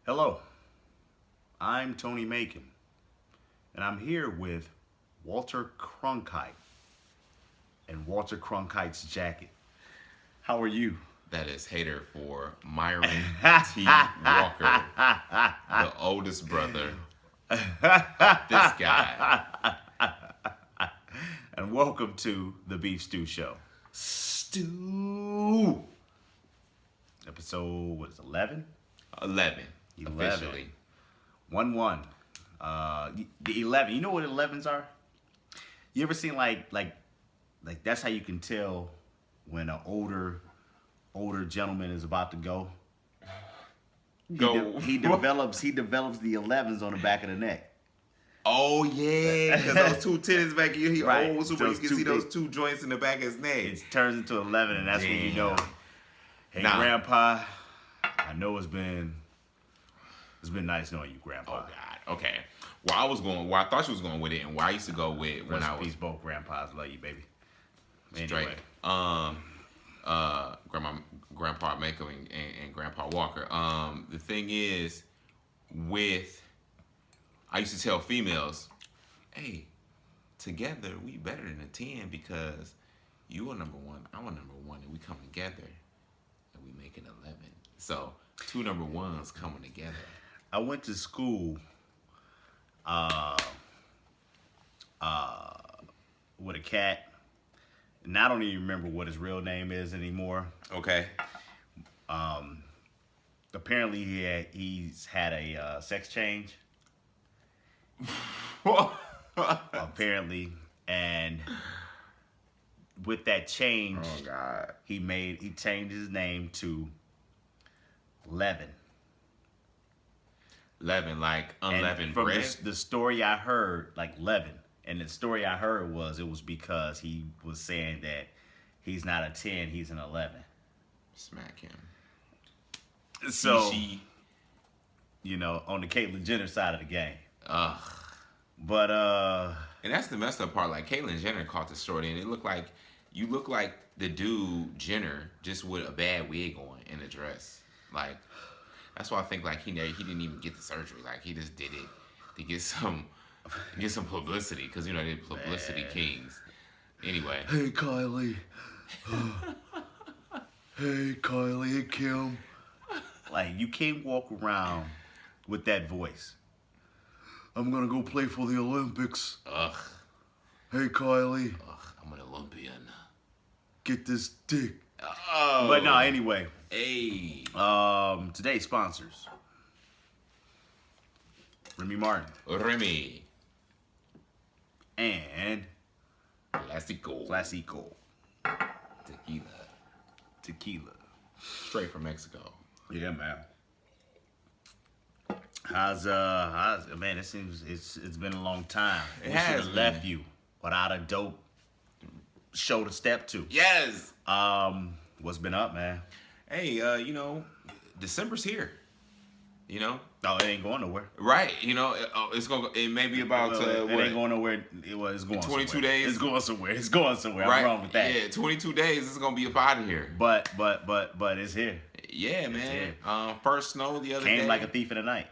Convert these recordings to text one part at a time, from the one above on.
Hello, I'm Tony Macon, and I'm here with Walter Cronkite and Walter Cronkite's jacket. How are you? That is hater for Myron T. Walker, the oldest brother of this guy. And welcome to the Beef Stew Show. Stew! Episode, what is it, 11? 11, officially. 1-1. The 11, you know what 11s are? You ever seen like that's how you can tell when an older gentleman is about to go? He develops the 11s on the back of the neck. Oh, yeah, because those two titties back here, he Right. old, so you can see those two joints in the back of his neck. It turns into 11, and that's when you know, hey, Nah. Grandpa, I know it's been nice knowing you, Grandpa. Oh, God. Okay. Where I thought you was going with it, and where I used to go with when Rest I in was peace, both grandpas. Love you, baby. straight. Anyway. Grandpa Mako and Grandpa Walker. The thing is, I used to tell females, hey, together we better than a 10 because you are number one, I'm a number one, and we come together and we make an 11. So two number ones coming together. I went to school with a cat, and I don't even remember what his real name is anymore. Okay. Apparently, he's had a sex change. Apparently, and with that change, Oh, God. he changed his name to Levin. 11, like unleavened And from bread. the story I heard, like Levin, and the story I heard was because he was saying that he's not a 10, he's an 11. Smack him. So, She. on the Caitlyn Jenner side of the game. Ugh. But And that's the messed up part. Like Caitlyn Jenner caught the story, and you look like the dude Jenner just with a bad wig on and a dress. Like that's why I think like he didn't even get the surgery. Like he just did it to get some publicity because they're publicity kings. Anyway. hey Kylie, hey Kylie, hey Kim. Like you can't walk around with that voice. I'm gonna go play for the Olympics. Ugh. Hey Kylie, I'm an Olympian. get this dick. Oh. But no, anyway. Hey. Today's sponsors. Remy Martin Remy. and Classico. Tequila. Straight from Mexico. Yeah, man. How's man? It seems it's been a long time. It We has should have been. left you without a dope show to step to. Yes. What's been up, man? Hey, December's here. Oh, it ain't going nowhere. Right. It may be about it what? ain't going nowhere. It's going 22 somewhere. days? It's going somewhere. It's going somewhere. Right. I'm wrong with that. Yeah, 22 days. It's gonna be up out of here. But it's here. Yeah, man. here. First snow the other day. Came like a thief in the night.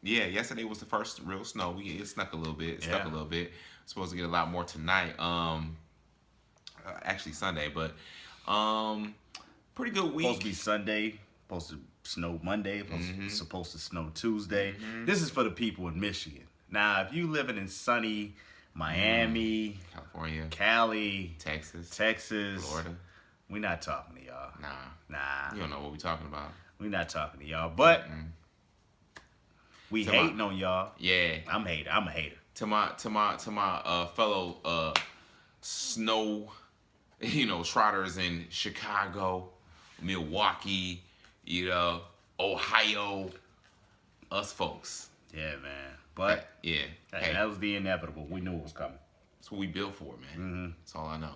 Yeah, yesterday was the first real snow. It snuck a little bit. It stuck Yeah. a little bit. Supposed to get a lot more tonight. Actually Sunday, but pretty good week. Supposed to be Sunday. Supposed to snow Monday. Supposed to snow Tuesday. This is for the people in Michigan. Now, if you living in sunny Miami, California, Cali, Texas, Florida, we not talking to y'all. Nah. You don't know what we talking about. We not talking to y'all. But we To hating on y'all. Yeah. I'm a hater. To my fellow snow, trotters in Chicago, Milwaukee, Ohio, us folks. Yeah, man. But yeah, hey, that was the inevitable. We knew it was coming. that's what we built for, man. That's all I know.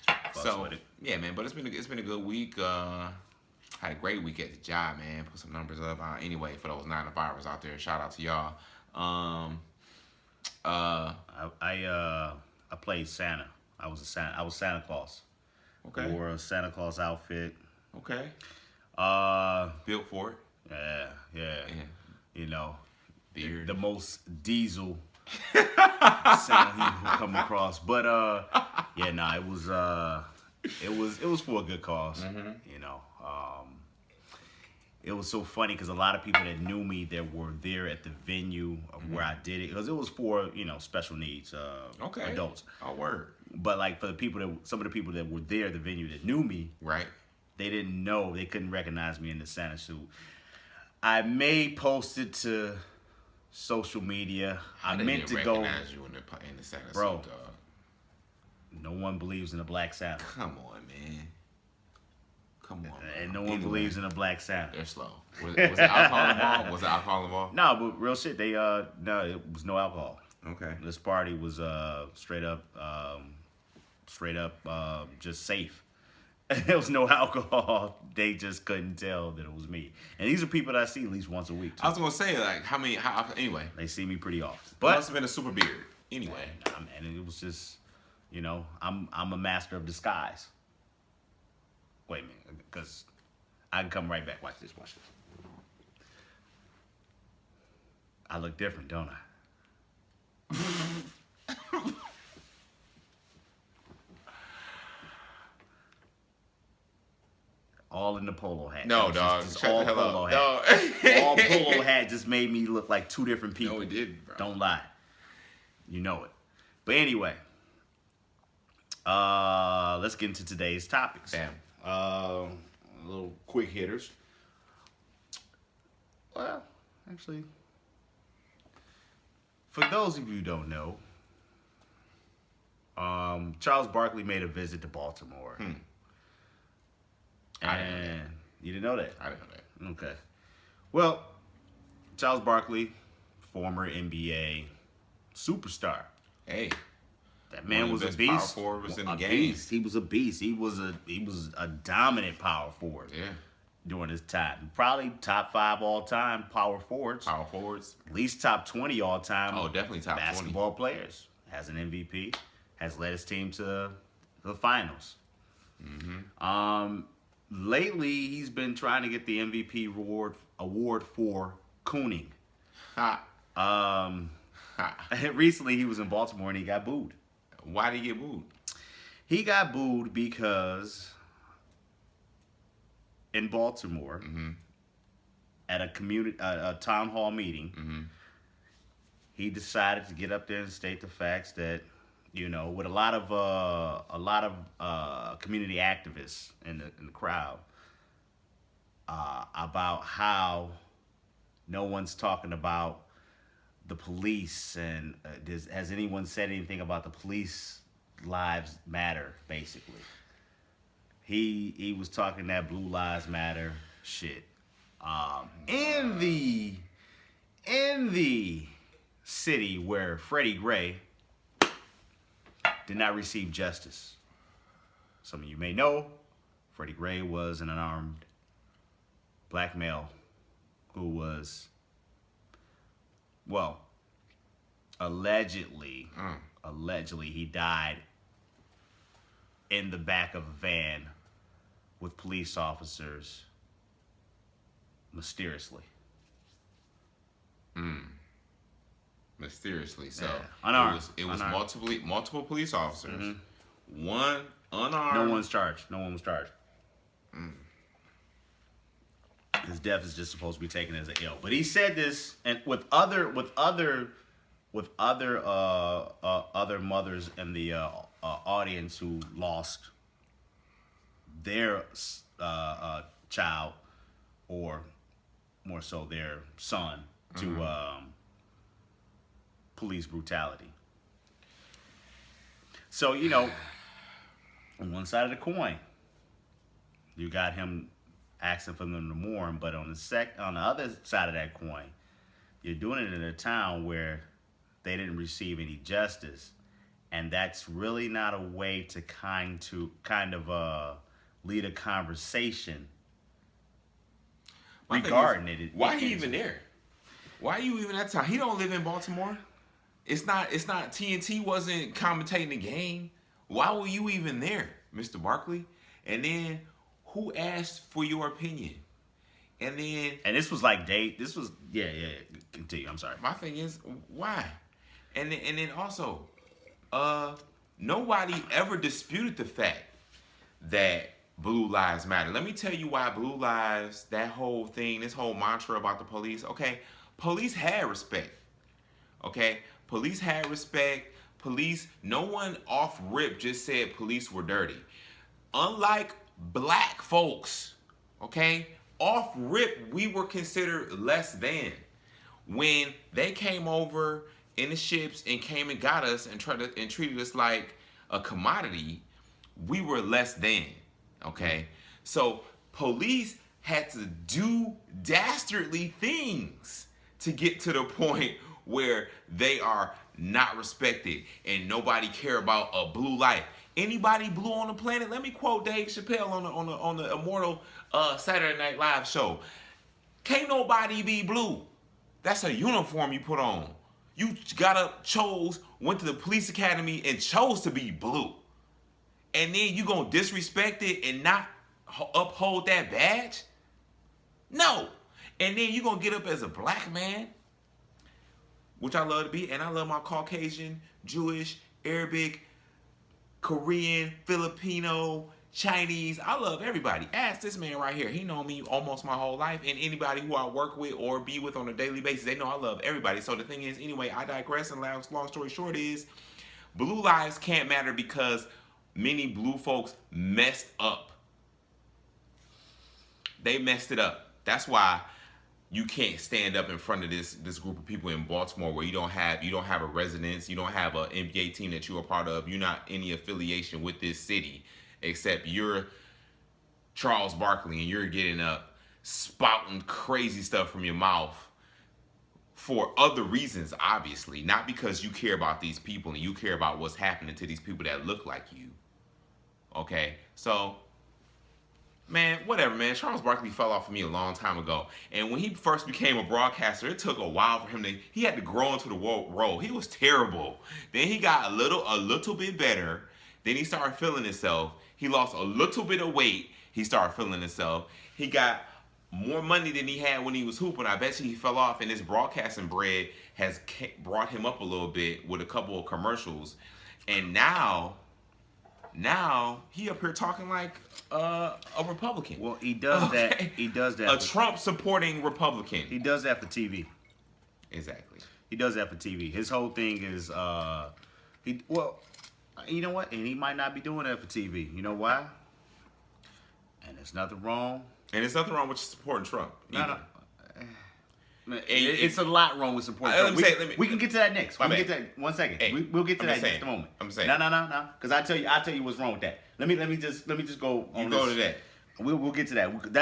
Fucks with it. Yeah, man. But it's been a good week. Had a great week at the job, man. Put some numbers up. Anyway, for those 9 to 5ers out there, shout out to y'all. I played Santa. I was Santa Claus. Okay. Wore a Santa Claus outfit. Okay. Built for it. Yeah. Yeah. You know, Beard. the most diesel sound he will come across. But yeah, nah, it was for a good cause. You know, it was so funny because a lot of people that knew me that were there at the venue of where I did it, because it was for special needs Okay. adults. Oh, word. But like for some of the people that were there at the venue that knew me, Right. they didn't know, they couldn't recognize me in the Santa suit. I may post it to social media. I They meant didn't to go. recognize you in the Santa Bro. suit, dog. No one believes in a black Santa, Come on, man. Come on. and no one believes in a black Santa. They're slow. Was it alcohol involved? Was it alcohol involved? No, but real shit. They no, it was no alcohol. Okay. This party was straight up just safe. There was no alcohol. They just couldn't tell that it was me. And these are people that I see at least once a week. Too. I was gonna say like anyway. They see me pretty often. But But must have been a super beard. Anyway. nah, man, it was just, I'm a master of disguise. Wait a minute, because I can come right back. Watch this. I look different, don't I? All in the polo hat. No, That was dog. just Shut all the hell polo up. hat. No. All polo hat just made me look like two different people. No, it did, bro. Don't lie. You know it. But anyway, let's get into today's topics. Bam. Little quick hitters. Well, actually, for those of you who don't know, Charles Barkley made a visit to Baltimore. I didn't know And you didn't know that? I didn't know that. Okay. Well, Charles Barkley, former NBA superstar. Hey. That man One of was the a best beast. power forwards in the game. Beast. He was a beast. He was a dominant power forward. Yeah. During his time. Probably top 5 all time power forwards. Power forwards. At least top 20 all time. Oh, definitely top 20. Basketball players. Has an MVP. Has led his team to the finals. Lately, he's been trying to get the MVP award for cooning. Ha. Recently, he was in Baltimore and he got booed. Why did he get booed? He got booed because in Baltimore, at a town hall meeting, he decided to get up there and state the facts that, with a lot of community activists in the crowd, about how no one's talking about the police and has anyone said anything about the police lives matter, basically. He was talking that blue lives matter shit. In the city where Freddie Gray did not receive justice. Some of you may know, Freddie Gray was an unarmed black male who was, well, allegedly he died in the back of a van with police officers mysteriously. Mysteriously. So Yeah. Unarmed. it was Unarmed. multiple police officers. One unarmed. No one was charged. His death is just supposed to be taken as an ill. But he said this, and with other mothers in the audience who lost their child, or more so their son, to police brutality. So, on one side of the coin, you got him asking for them to mourn, but on the other side of that coin, you're doing it in a town where they didn't receive any justice, and that's really not a way to kind of lead a conversation regarding it. Why he even there? Why are you even at town? He don't live in Baltimore. It's not TNT wasn't commentating the game. Why were you even there, Mr. Barkley? And then who asked for your opinion? And then And this was like this was yeah. Continue. I'm sorry. my thing is why? And then also, nobody ever disputed the fact that Blue Lives Matter. Let me tell you why Blue Lives, that whole thing, this whole mantra about the police. Okay, police had respect. Okay, police had respect. Police, no one off rip just said police were dirty. Unlike black folks, okay, off rip we were considered less than. When they came over in the ships and came and got us and treated us like a commodity, we were less than. Okay, so police had to do dastardly things to get to the point where they are not respected and nobody care about a blue life. Anybody blue on the planet? Let me quote Dave Chappelle on the Immortal Saturday Night Live show. Can't nobody be blue. That's a uniform you put on. You went to the police academy and chose to be blue. And then you gonna disrespect it and not uphold that badge? No. And then you gonna get up as a black man, which I love to be, and I love my Caucasian, Jewish, Arabic, Korean, Filipino, Chinese. I love everybody. Ask this man right here. He known me almost my whole life, and anybody who I work with or be with on a daily basis, they know I love everybody. So the thing is, anyway, I digress, and long story short is, blue lives can't matter because many blue folks messed up. They messed it up. That's why you can't stand up in front of this group of people in Baltimore where you don't have a residence, you don't have an NBA team that you're a part of, you're not any affiliation with this city, except you're Charles Barkley and you're getting up spouting crazy stuff from your mouth for other reasons, obviously, not because you care about these people and you care about what's happening to these people that look like you. Okay, so man, whatever, man. Charles Barkley fell off of me a long time ago. And when he first became a broadcaster, it took a while for him he had to grow into the role. He was terrible. Then he got a little bit better. Then he started feeling himself. He lost a little bit of weight. He started feeling himself. He got more money than he had when he was hooping. I bet you he fell off, and this broadcasting bread has brought him up a little bit with a couple of commercials. And now he up here talking like a Republican. Well, he does that. He does that. A Trump supporting Republican. He does that for TV. Exactly. He does that for TV. His whole thing is you know what? And he might not be doing that for TV. You know why? And there's nothing wrong. And there's nothing wrong with supporting Trump. No. It's a lot wrong with supporting Trump. We can get to that next. We can get to that. 1 second. Hey, We'll get to that in saying, just a moment. I'm saying. No. Because I'll tell you what's wrong with that. Let me just go on. You go to that. We'll get to that.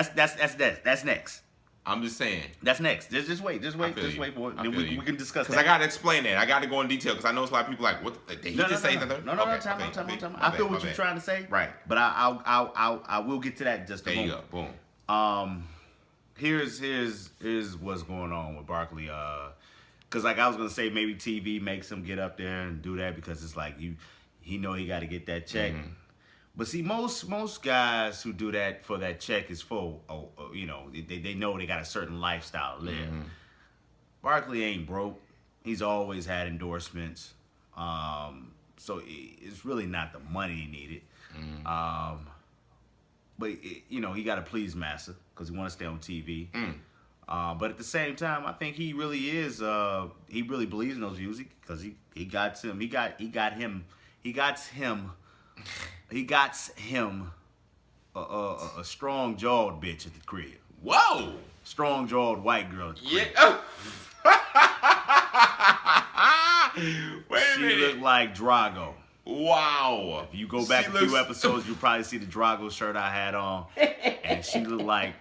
That's next. I'm just saying. That's next. Just wait for it. Then we can discuss that. Because I got to explain that. I got to go in detail because I know it's a lot of people like, what? Did he just say something? No. Time. I feel what you're trying to say. Right. But I will get to that in just a moment. There you go. Boom. Here's what's going on with Barkley. Because like I was gonna say, maybe TV makes him get up there and do that because it's like he know he got to get that check. Mm-hmm. But see, most guys who do that for that check is for they know they got a certain lifestyle to live. Mm-hmm. Barkley ain't broke. He's always had endorsements. So it's really not the money he needed. Mm-hmm. But he got to please Massa because he want to stay on TV. But at the same time, I think he really is. He really believes in those views because he got him. He got him a strong jawed bitch at the crib. Whoa! Strong jawed white girl at the crib. Yeah. Wait a minute. She looked like Drago. Wow. If you go back a few episodes, you'll probably see the Drago shirt I had on. And she looked like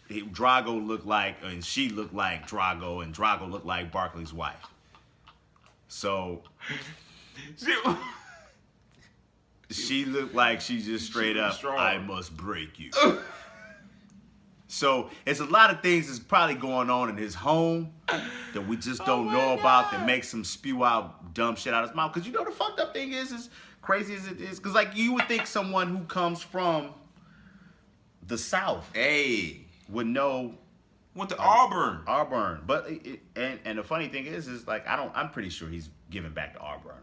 Drago looked like, and she looked like Drago, and Drago looked like Barkley's wife. So she looked like she just straight up, strong. I must break you. So it's a lot of things that's probably going on in his home that we just don't know about that makes him spew out dumb shit out of his mouth. Because the fucked up thing is, as crazy as it is, because like you would think someone who comes from the South would know Went to Auburn. Auburn. But and the funny thing is like I'm pretty sure he's giving back to Auburn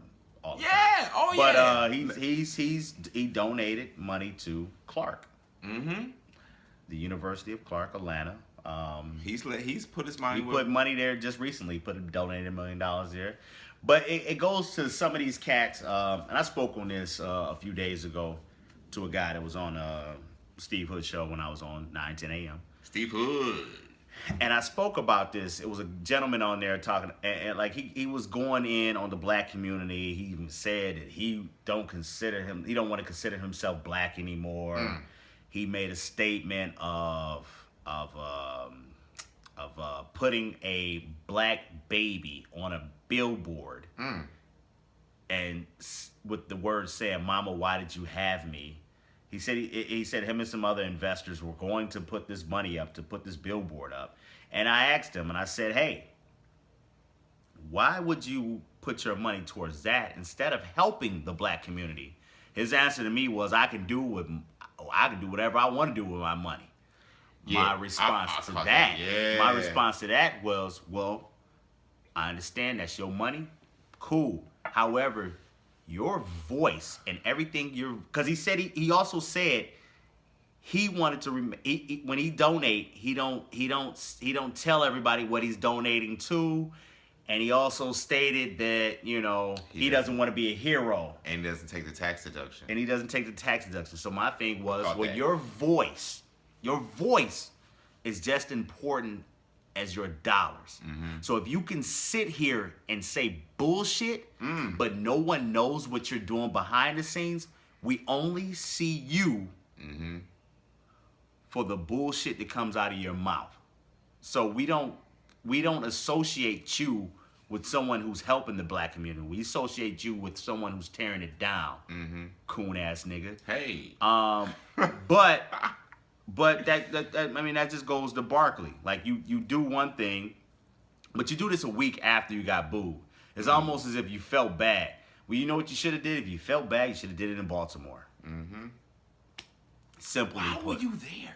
all the time. Yeah. Oh yeah. But he donated money to Clark. Mm-hmm. The University of Clark, Atlanta. He's put his money. He put money there just recently. Donated $1 million there. But it goes to some of these cats, and I spoke on this a few days ago to a guy that was on Steve Hood show when I was on 9:10 a.m. Steve Hood. And I spoke about this. It was a gentleman on there talking, and like he was going in on the black community. He even said that he don't want to consider himself black anymore. He made a statement of putting a black baby on a billboard and with the words saying, "Mama, why did you have me?" He said him and some other investors were going to put this money up, to put this billboard up. And I asked him, and I said, hey, why would you put your money towards that instead of helping the black community? His answer to me was, I can do whatever I want to do with my money. Yeah, My response to that was, well, I understand that's your money. Cool. However, your voice and everything because he also said he wanted to when he donate, he don't tell everybody what he's donating to, and he also stated that he doesn't want to be a hero and he doesn't take the tax deduction. So my thing was, well, your voice is just important as your dollars. So if you can sit here and say bullshit, but no one knows what you're doing behind the scenes, we only see you for the bullshit that comes out of your mouth. So we don't associate you with someone who's helping the black community. We associate you with someone who's tearing it down. Coon ass nigga. Hey. But that just goes to Barkley. Like you do one thing, but you do this a week after you got booed. It's almost as if you felt bad. Well, you know what you should have did? If you felt bad, you should have did it in Baltimore. Simply put. Why were you there?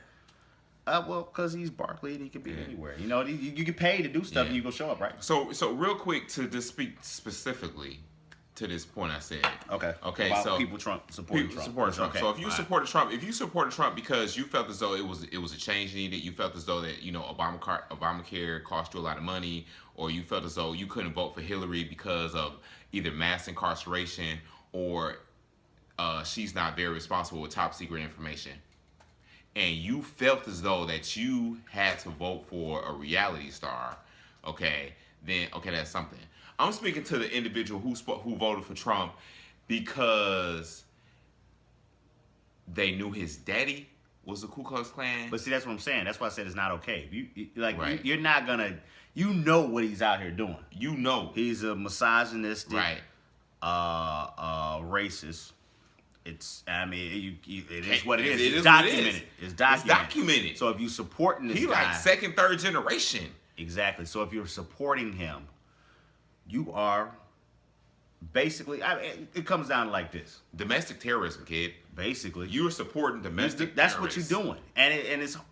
Well, because he's Barkley and he can be anywhere. You get paid to do stuff and you go show up, right? So real quick to just speak specifically to this point I said. Okay. About so people supporting Trump. Okay. So if you supported Trump because you felt as though it was a change needed, you felt as though that Obamacare cost you a lot of money, or you felt as though you couldn't vote for Hillary because of either mass incarceration or she's not very responsible with top secret information, and you felt as though that you had to vote for a reality star, then that's something. I'm speaking to the individual who voted for Trump because they knew his daddy was the Ku Klux Klan. But see, that's what I'm saying. That's why I said it's not okay. You're not gonna. What he's out here doing. He's a misogynistic, racist. It is what it is. It's documented. It's documented. So if you supporting this guy, he like second, third generation. Exactly. So if you're supporting him, you are basically. It comes down like this: domestic terrorism, kid. Basically, you are supporting domestic. That's terrorists. what you're doing, and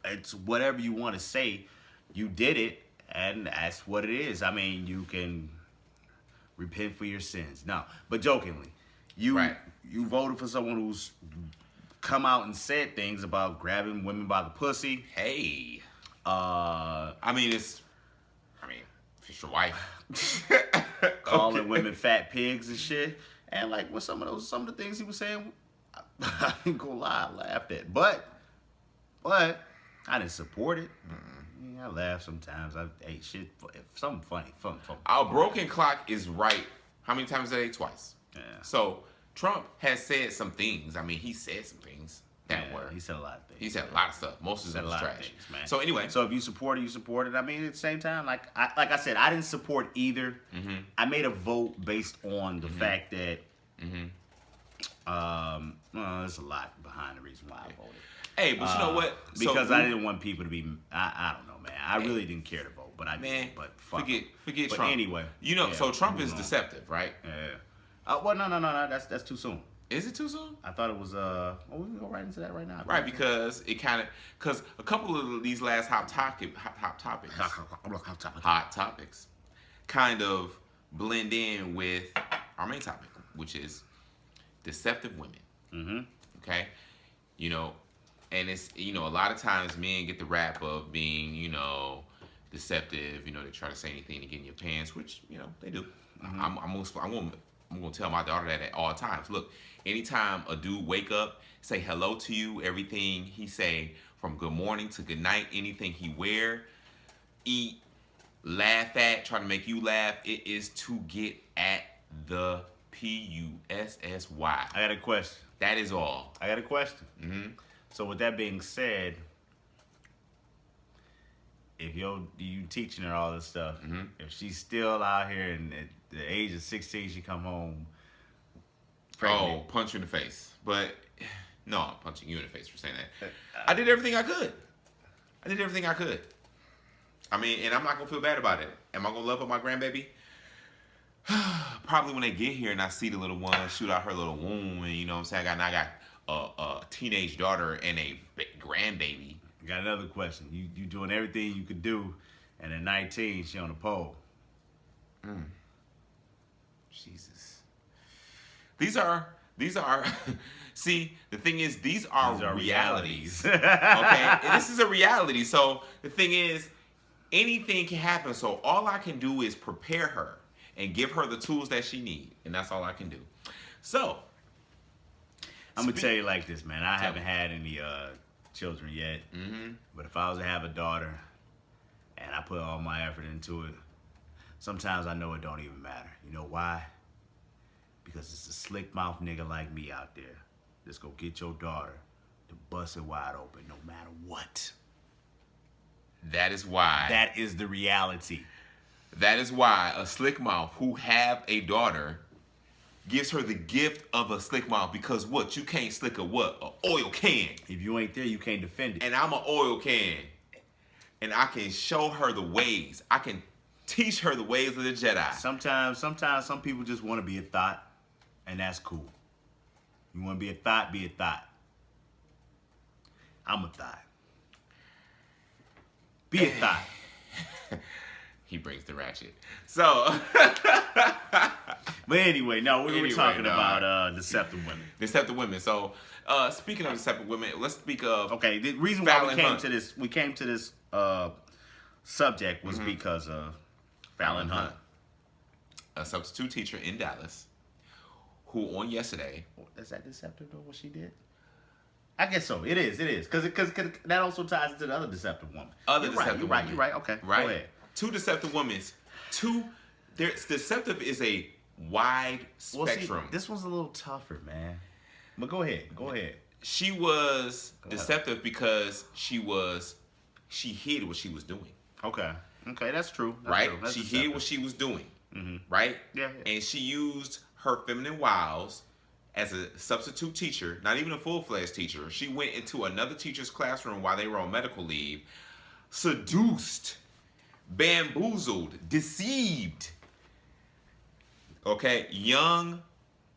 it's whatever you want to say. You did it, and that's what it is. I mean, you can repent for your sins. No, but jokingly, you voted for someone who's come out and said things about grabbing women by the pussy. Hey, it's your wife. Calling women fat pigs and shit. And like with some of the things he was saying, I ain't gonna lie, I laughed at. But I didn't support it. I laugh sometimes. I ate shit. Something funny. Fun. Our broken clock is right. How many times a day? Twice. Yeah. So Trump has said some things. He said some things that were. He said a lot of things. He said a lot of stuff. Most of it was trash. Things, man. So anyway. So if you support it, you support it. At the same time, like I said, I didn't support either. I made a vote based on the fact that there's a lot behind the reason why I voted. Hey, but you know what? Because I didn't want people to be. I don't know, man. I really didn't care to vote, but I did. But forget but Trump. Anyway, so Trump is deceptive, right? Yeah. Well, no. That's too soon. Is it too soon? I thought it was. Oh, we can go right into that right now. Right, because a couple of these last hot topics, kind of blend in with our main topic, which is deceptive women. Mm-hmm. Okay, you know, and it's a lot of times men get the rap of being deceptive. They try to say anything to get in your pants, which they do. Mm-hmm. I'm gonna tell my daughter that at all times. Look, anytime a dude wake up, say hello to you, everything he say from good morning to good night, anything he wear, eat, laugh at, try to make you laugh, it is to get at the PUSSY. I got a question. That is all. I got a question. Mm-hmm. So with that being said, if you teaching her all this stuff, Mm-hmm. if she's still out here and at the age of 16 she come home Oh, punch you in the face. But no, I'm punching you in the face for saying that. I did everything I could. I mean, and I'm not gonna feel bad about it. Am I gonna love up my grandbaby? Probably when they get here and I see the little one shoot out her little womb, and you know what I'm saying. I got a teenage daughter and a grandbaby. I got another question. You doing everything you could do, and at 19 she on the pole. Jesus. These are see, the thing is, these are realities. Okay? And this is a reality. So the thing is, anything can happen. So all I can do is prepare her and give her the tools that she needs. And that's all I can do. So I'm gonna tell you like this, man. I haven't had any children yet. Mm-hmm. But if I was to have a daughter and I put all my effort into it, sometimes I know it don't even matter. You know why? Because it's a slick mouth nigga like me out there that's gonna get your daughter to bust it wide open no matter what. That is why. That is the reality. That is why a slick mouth who have a daughter gives her the gift of a slick mouth, because what? You can't slick a what? An oil can. If you ain't there, you can't defend it. And I'm an oil can. And I can show her the ways. I can teach her the ways of the Jedi. Sometimes some people just want to be a thought, and that's cool. You want to be a thought, be a thought. I'm a thought. Be a thought. He brings the ratchet. So, but anyway, no, we were talking about deceptive women. Deceptive women. So, speaking of deceptive women, let's speak of. Okay, the reason why we came to this subject was because of Fallon Hunt, a substitute teacher in Dallas, who on yesterday. Is that deceptive though? What she did? I guess so. It is. Because that also ties into the other deceptive woman. You're right. Okay. Right. Go ahead. Two deceptive women. Deceptive is a wide spectrum. See, this one's a little tougher, man. But go ahead. She was deceptive because she hid what she was doing. Okay, that's true. Right? That's she deceptive. hid what she was doing. Mm-hmm. Right? Yeah. And she used her feminine wiles as a substitute teacher, not even a full-fledged teacher. She went into another teacher's classroom while they were on medical leave, seduced, bamboozled, deceived, okay, young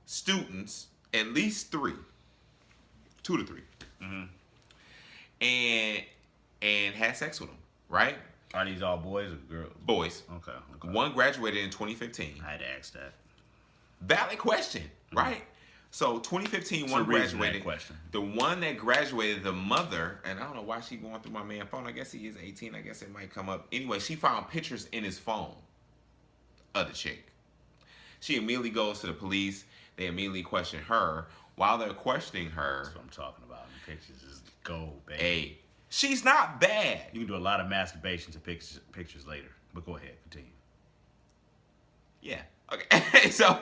students, at least 2 to 3, and had sex with them, right? Are these all boys or girls? Boys. Okay. One graduated in 2015. I had to ask that. Valid question, right? So 2015, one graduated. Question. The one that graduated, the mother, and I don't know why she going through my man's phone. I guess he is 18. I guess it might come up. Anyway, she found pictures in his phone of the chick. She immediately goes to the police. They immediately question her. While they're questioning her, that's what I'm talking about. The pictures is gold, baby. Hey, she's not bad. You can do a lot of masturbation to pictures later. But go ahead, continue. Yeah. Okay. So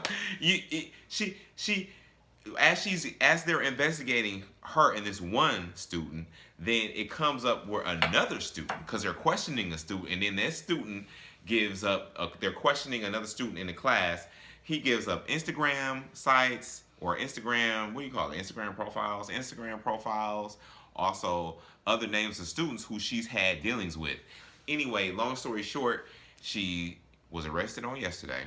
as they're investigating her and this one student, then it comes up where another student, because they're questioning a student, and then that student gives up. They're questioning another student in the class. He gives up Instagram sites or Instagram. What do you call it? Instagram profiles. Also, other names of students who she's had dealings with. Anyway, long story short, she was arrested on yesterday.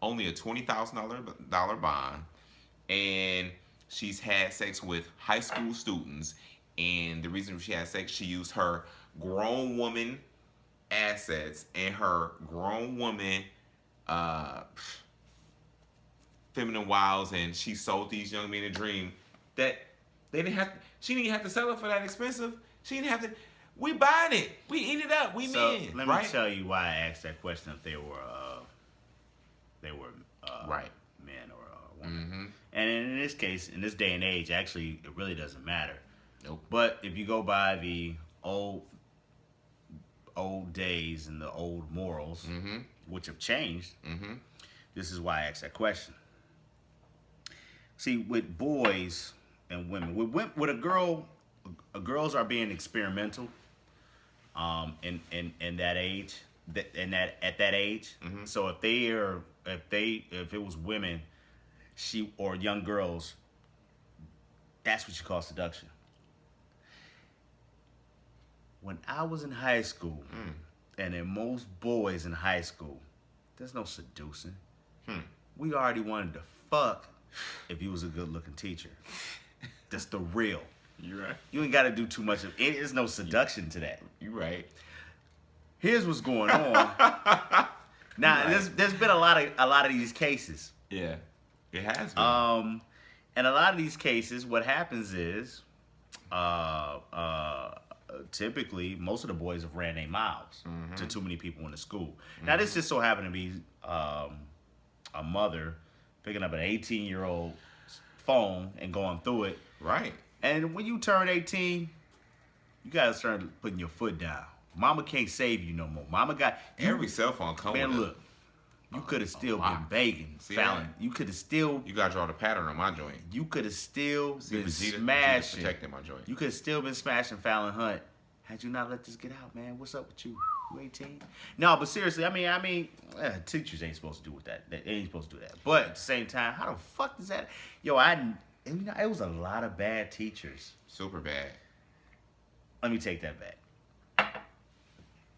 Only a $20,000 bond. and she's had sex with high school students. And the reason she had sex, she used her grown woman assets and her grown woman uh, feminine wiles, and she sold these young men a dream that they didn't have. She didn't have to sell it for that expensive. She didn't have to. We buying it. We eat it up. We So men. let me tell you why I asked that question. If they were right. men or women. Mm-hmm. And in this case, in this day and age, actually, it really doesn't matter. Nope. But if you go by the old days and the old morals, Mm-hmm. which have changed, Mm-hmm. this is why I asked that question. See, with boys and women, with a girl, girls are being experimental. In that age, at that age. Mm-hmm. So if it was women, or young girls, that's what you call seduction. When I was in high school, and in most boys in high school, there's no seducing. We already wanted to fuck if you was a good looking teacher. That's the real. You're right. You ain't got to do too much of it. There's no seduction to that. You're right. Here's what's going on. Now, Right. there's been a lot of these cases. Yeah. It has been. And a lot of these cases, what happens is, typically, most of the boys have ran their mouths to too many people in the school. Now, this just so happened to be a mother picking up an 18-year-old phone and going through it. Right. And when you turn 18, you gotta start putting your foot down. Mama can't save you no more. Mama got Every cell phone comes man. with Look, you could have still been lot. begging, See Fallon. that? You could have still. You gotta draw the pattern on my joint. You could have still See, been Vegeta smashing. protecting my joint. You could have still been smashing Fallon Hunt. Had you not let this get out, man? What's up with you? You 18? No, but seriously, I mean, teachers ain't supposed to do with that. They ain't supposed to do that. But at the same time, how the fuck does that? Yo, it was a lot of bad teachers. Super bad. Let me take that back.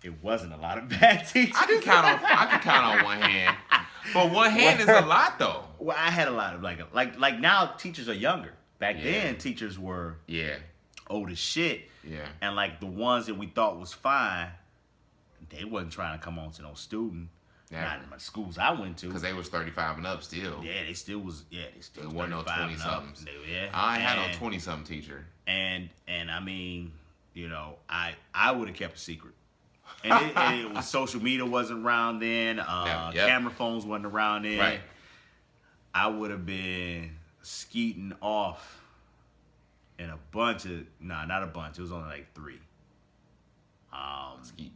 It wasn't a lot of bad teachers. I can count on one hand. But one hand is a lot though. Well, I had a lot of like now teachers are younger. Back Yeah. then teachers were Yeah. old as shit. Yeah. And like the ones that we thought was fine, they wasn't trying to come on to no student. Never. Not in my schools I went to. Because they was 35 and up still. Yeah, they still was. Yeah, they still. There wasn't no 35 and up. 20-somethings. Yeah, I ain't had And- no 20-something teacher. And I mean, you know, I would have kept a secret. And it was social media wasn't around then. Yep. Camera phones wasn't around then. Right. I would have been skeeting off in a bunch of not a bunch. It was only like 3. Skeeting.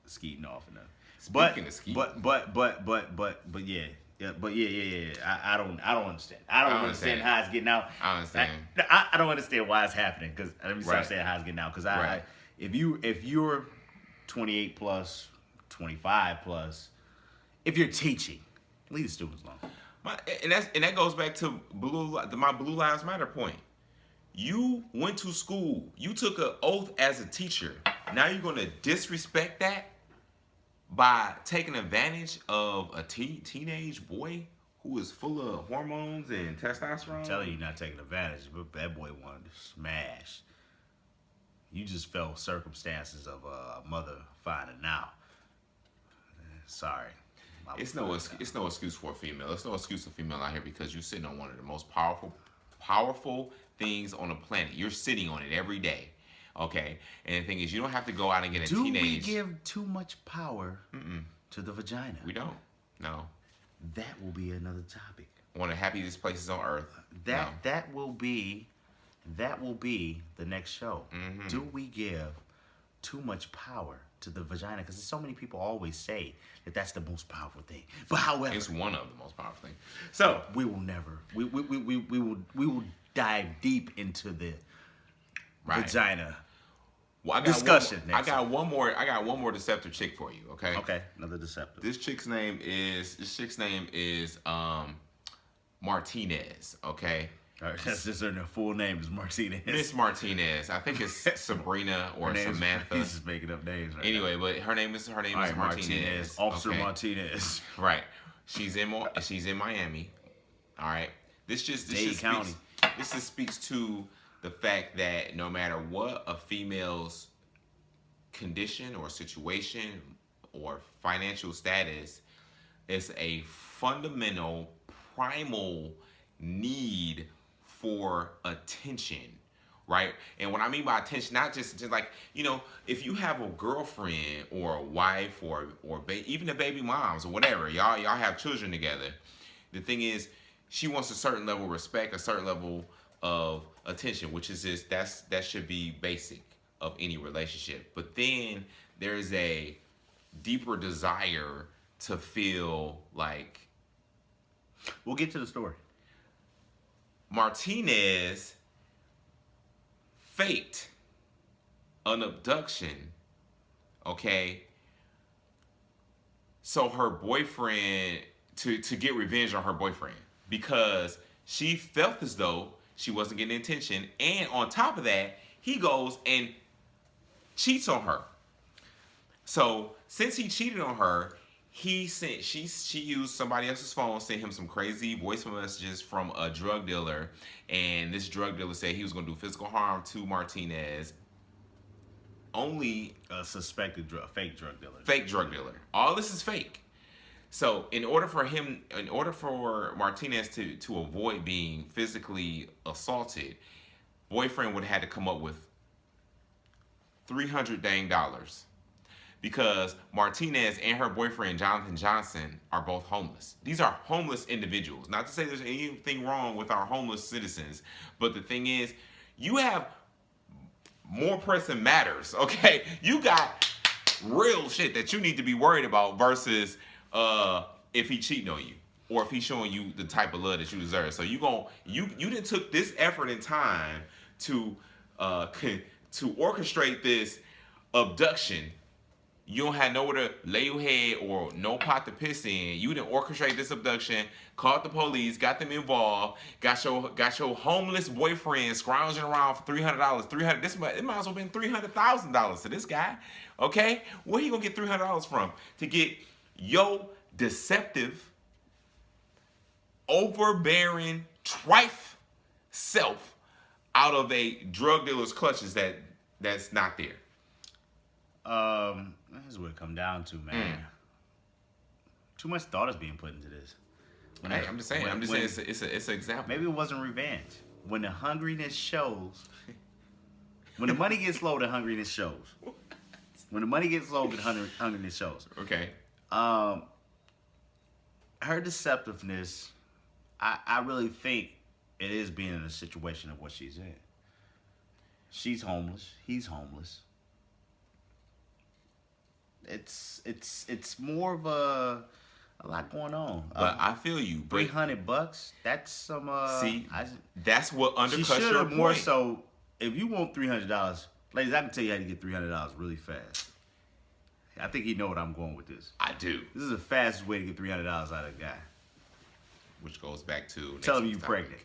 Skeeting off in them. Speaking of skeeting. But yeah. I don't understand. I don't understand how it's getting out. I understand. I don't understand why it's happening. Because let me start Right. saying how it's getting out. Because Right. if you're 28 plus, 25 plus, if you're teaching, leave the students alone. And that goes back to my Blue Lives Matter point. You went to school. You took an oath as a teacher. Now you're going to disrespect that by taking advantage of a teenage boy who is full of hormones and testosterone? I'm telling you, you're not taking advantage, but that boy wanted to smash. You just felt circumstances of a mother finding out. Sorry. It's no excuse for a female. It's no excuse for a female out here because you're sitting on one of the most powerful things on the planet. You're sitting on it every day. Okay? And the thing is, you don't have to go out and get a teenage. Do we give too much power to the vagina? We don't. No. That will be another topic. One of the happiest places on earth. That will be the next show. Mm-hmm. Do we give too much power to the vagina? Because so many people always say that that's the most powerful thing. But however, It's one of the most powerful things. So we will never. We will dive deep into the vagina. Well, Discussion I next got one more deceptive chick for you. Okay. Okay, another deceptive. This chick's name is Martinez. Okay. All right, that's just her full name is Martinez. Miss Martinez. I think it's Sabrina or Samantha. He's just making up names. Right Anyway, but her name is Martinez. Officer Okay? Martinez. Right. She's in Miami. All right. This just County. this just speaks to the fact that no matter what a female's condition or situation or financial status, it's a fundamental, primal need for attention, right? And what I mean by attention, not just like, you know, if you have a girlfriend or a wife or even the baby moms or whatever, y'all have children together. The thing is, she wants a certain level of respect, a certain level of attention, which is just that should be basic of any relationship. But then there's a deeper desire to feel like We'll get to the story. Martinez faked an abduction, okay? So her boyfriend, to get revenge on her boyfriend, because she felt as though she wasn't getting attention, and on top of that, he goes and cheats on her. So since he cheated on her, she used somebody else's phone, sent him some crazy voice messages from a drug dealer, and this drug dealer said he was going to do physical harm to Martinez. Only A suspected fake drug dealer. Fake drug dealer. All this is fake. So in order for Martinez to avoid being physically assaulted, boyfriend would have had to come up with $300 dang. Because Martinez and her boyfriend, Jonathan Johnson, are both homeless. These are homeless individuals. Not to say there's anything wrong with our homeless citizens, but the thing is, you have more pressing matters, okay? You got real shit that you need to be worried about versus if he cheating on you or if he's showing you the type of love that you deserve. So you done took this effort and time to orchestrate this abduction. You don't have nowhere to lay your head or no pot to piss in. You didn't orchestrate this abduction, called the police, got them involved, got your homeless boyfriend scrounging around for $300. It might as well been $300,000 to this guy. Okay? Where he gonna get $300 from? To get your deceptive, overbearing, trife self out of a drug dealer's clutches that's not there. This is what it come down to, man. Too much thought is being put into this. I'm just saying it's an example. Maybe it wasn't revenge. When the hungriness shows, when the money gets low, the hungriness shows. When the money gets low, the hungriness shows. Okay. Her deceptiveness, I really think it is being in a situation of what she's in. She's homeless. He's homeless. It's more of a lot going on. But I feel you. $300. That's some. That's what undercuts she should your have point. more so. If you want $300, ladies, I can tell you how to get $300 really fast. I think you know what I'm going with this. I do. This is the fastest way to get $300 out of a guy. Which goes back to Tell him you're pregnant.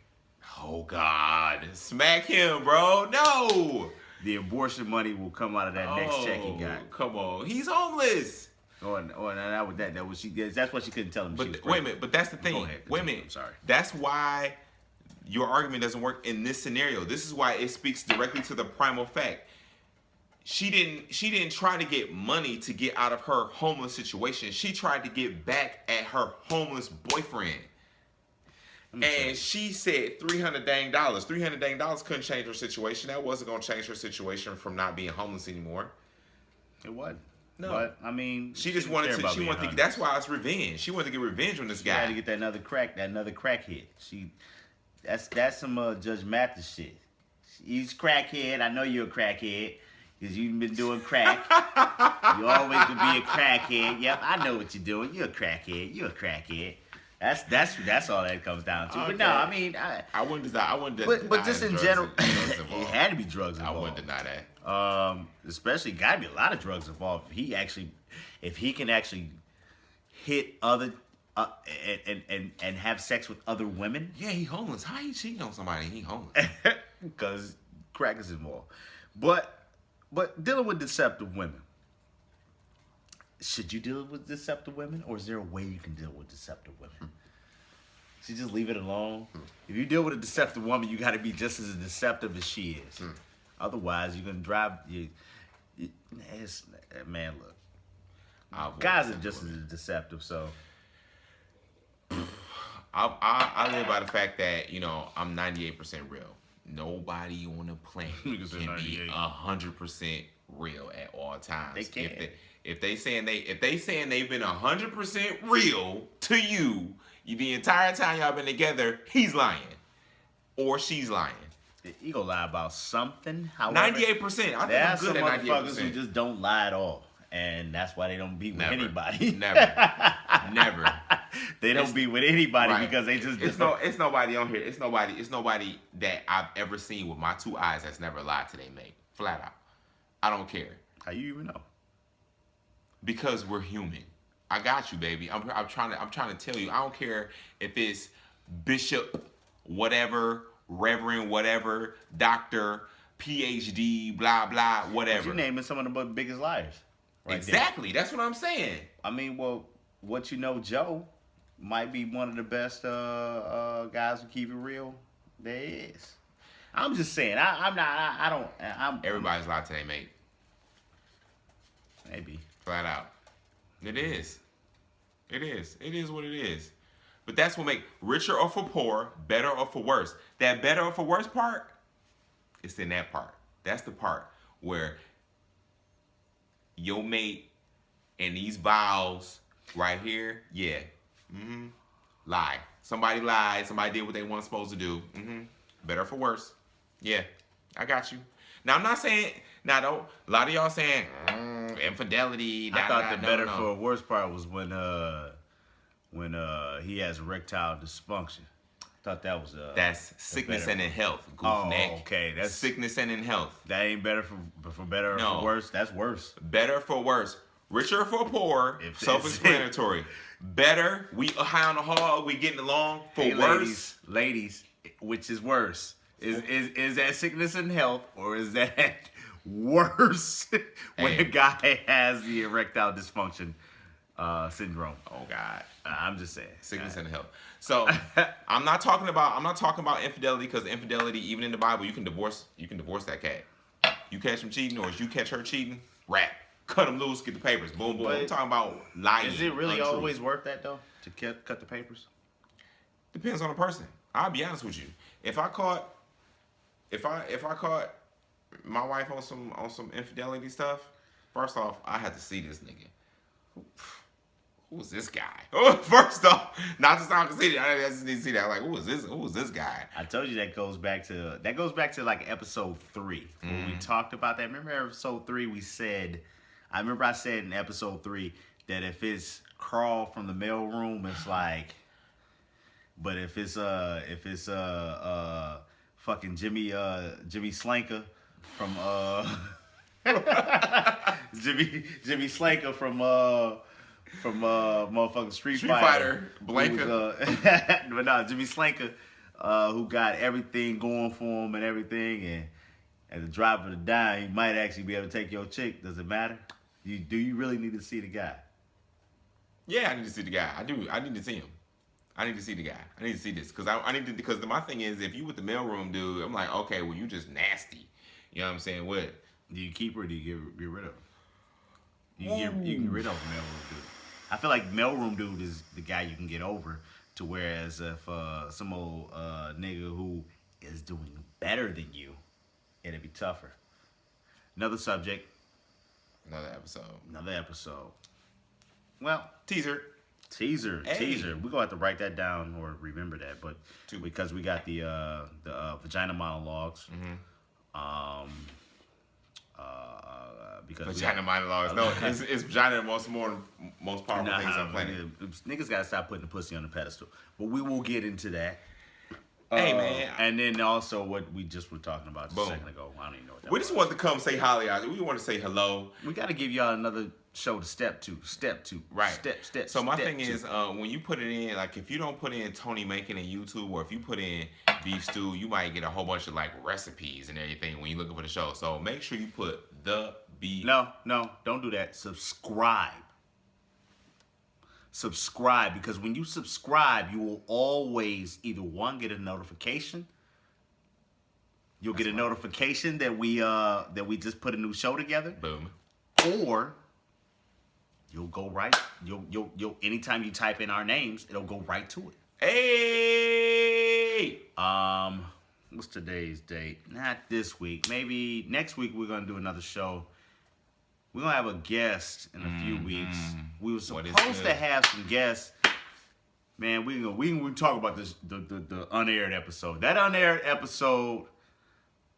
Oh God, smack him, bro. No. The abortion money will come out of that next check he got. Come on, he's homeless. That's what she couldn't tell him. But wait a minute. But that's the thing. Wait a minute. I'm sorry. That's why your argument doesn't work in this scenario. This is why it speaks directly to the primal fact. She didn't try to get money to get out of her homeless situation. She tried to get back at her homeless boyfriend. And she said $300 dang. $300 dang couldn't change her situation. That wasn't gonna change her situation from not being homeless anymore. It wasn't. No. But I mean, she just wanted to. She wanted to. That's why it's revenge. She wanted to get revenge on this guy. She had to get that another crackhead. That's some Judge Mathis shit. He's crackhead. I know you're a crackhead because you've been doing crack. You always could be a crackhead. Yep, I know what you're doing. You're a crackhead. You're a crackhead. That's all that comes down to. Okay. But no, I mean, I wouldn't deny. But just in general, it had to be drugs involved. I wouldn't deny that. Especially got to be a lot of drugs involved. If he can actually hit other and have sex with other women. Yeah, he homeless. How you cheating on somebody? He homeless because crack is involved. But dealing with deceptive women. Should you deal with deceptive women, or is there a way you can deal with deceptive women? She just leave it alone. If you deal with a deceptive woman, you got to be just as deceptive as she is. Otherwise, you're gonna drive. Man, look, guys are just as deceptive. So I live by the fact that I'm 98% real. Nobody on the planet can be 100% real at all times. They can't. If they saying they've been 100% real to you the entire time y'all been together, he's lying or she's lying. You gonna lie about something. 98%. I think I'm good at 98%. Motherfuckers who just don't lie at all, and that's why they don't be with anybody. Never. They don't be with anybody because they just. It's nobody on here. It's nobody that I've ever seen with my two eyes that's never lied to their mate. Flat out. I don't care. How you even know? Because we're human. I got you, baby. I'm trying to tell you. I don't care if it's bishop, whatever, reverend, whatever, doctor, PhD, blah blah, whatever. You're naming some of the biggest liars. Right exactly. There. That's what I'm saying. I mean, well, what you know, Joe might be one of the best guys who keep it real there is. I'm just saying. Everybody's lied to their mate. Maybe. Flat out. It is. It is. It is what it is. But that's what make richer or for poor, better or for worse. That better or for worse part, it's in that part. That's the part where your mate and these vows right here, lie. Somebody lied. Somebody did what they weren't supposed to do. Better for worse. Yeah, I got you. Now, I'm not saying, a lot of y'all saying infidelity. I thought the better for worse part was when he has erectile dysfunction. I thought that was that's sickness and in health. Goof-neck. Okay, that's sickness and in health. That ain't better for better or for worse. That's worse. Better for worse. Richer for poor. Self-explanatory. Better. We high on the hog. We getting along. For worse, ladies, which is worse? Is that sickness and health, or is that worse when a guy has the erectile dysfunction syndrome? Oh God, I'm just saying sickness and health. So I'm not talking about infidelity, because infidelity, even in the Bible, you can divorce that cat. You catch him cheating, or if you catch her cheating, rap, cut him loose, get the papers, boom boom. I'm talking about lying. Is it really always worth that though, to cut the papers? Depends on the person. I'll be honest with you. If I caught my wife on some infidelity stuff, first off, I had to see this nigga. Who was this guy? First off, not to sound conceited, I just need to see that. Like, who was this guy? I told you that goes back to like episode 3 when we talked about that. Remember episode 3? I said in episode 3 that if it's Carl from the mailroom, it's like, but if it's fucking Jimmy Slanker from Jimmy Slanker from motherfucking Street Fighter Blanca. But no, Jimmy Slanker, who got everything going for him and everything, and at the drop of the dime, he might actually be able to take your chick. Does it matter? Do you really need to see the guy? Yeah, I need to see the guy. I do. I need to see him. I need to see the guy. I need to see this because because my thing is, if you with the mailroom dude, I'm like, okay, well, you just nasty. You know what I'm saying? What? Do you keep her or do you get rid of her? You can get rid of the mailroom dude. I feel like mailroom dude is the guy you can get over, to whereas if some old nigga who is doing better than you, it'd be tougher. Another subject. Another episode. Well, teaser. Hey. Teaser. We're gonna have to write that down or remember that, but because we got the vagina monologues. Because vagina monologues. No, it's vagina the most powerful things on the planet. Niggas gotta stop putting the pussy on the pedestal. But we will get into that. Hey man, and then also what we just were talking about just a second ago. I don't even know what that was. We just want to come say holly out. We want to say hello. We got to give y'all another show to step to. Right. Step. So my thing is, when you put it in, like if you don't put in Tony Making in YouTube, or if you put in beef stew, you might get a whole bunch of like recipes and everything when you're looking for the show. So make sure you put the beef. No, don't do that. Subscribe. subscribe, because when you subscribe, you will always either one, get a notification. You'll get a notification that we just put a new show together. Boom. Or you'll go right. You'll anytime you type in our names, it'll go right to it. Hey. What's today's date? Not this week. Maybe next week we're gonna do another show. We're gonna have a guest in a few weeks. We were supposed to have some guests. Man, we can talk about this the unaired episode. That unaired episode,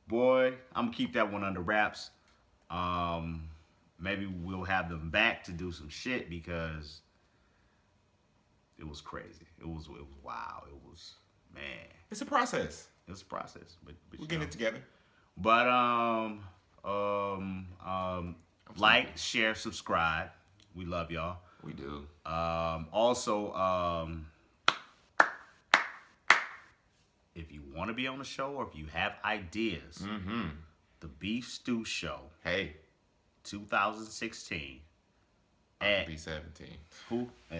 boy, I'm gonna keep that one under wraps. Maybe we'll have them back to do some shit because it was crazy. It was wow. It was, man. It's a process. It's a process, but We're getting it together. But like, share, subscribe. We love y'all. We do. Also, if you want to be on the show or if you have ideas, the Beef Stew Show. Hey. 2016. At B17. Who? Yeah,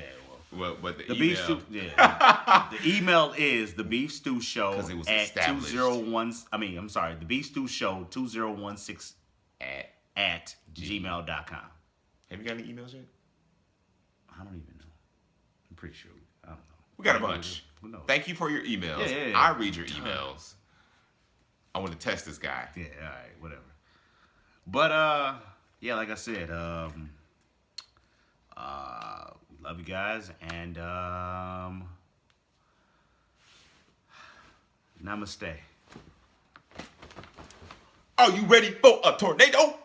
well, but the email. Beef Stew. Yeah. The email is the Beef Stew Show it was at established. 201. I'm sorry. The Beef Stew Show 2016 at gmail.com. Have you got any emails yet? I don't even know. I'm pretty sure. I don't know. We got a bunch. Who knows? Thank you for your emails. Yeah. I read your emails. I want to test this guy. Yeah, all right, whatever. But yeah, like I said, we love you guys, and namaste. Are you ready for a tornado?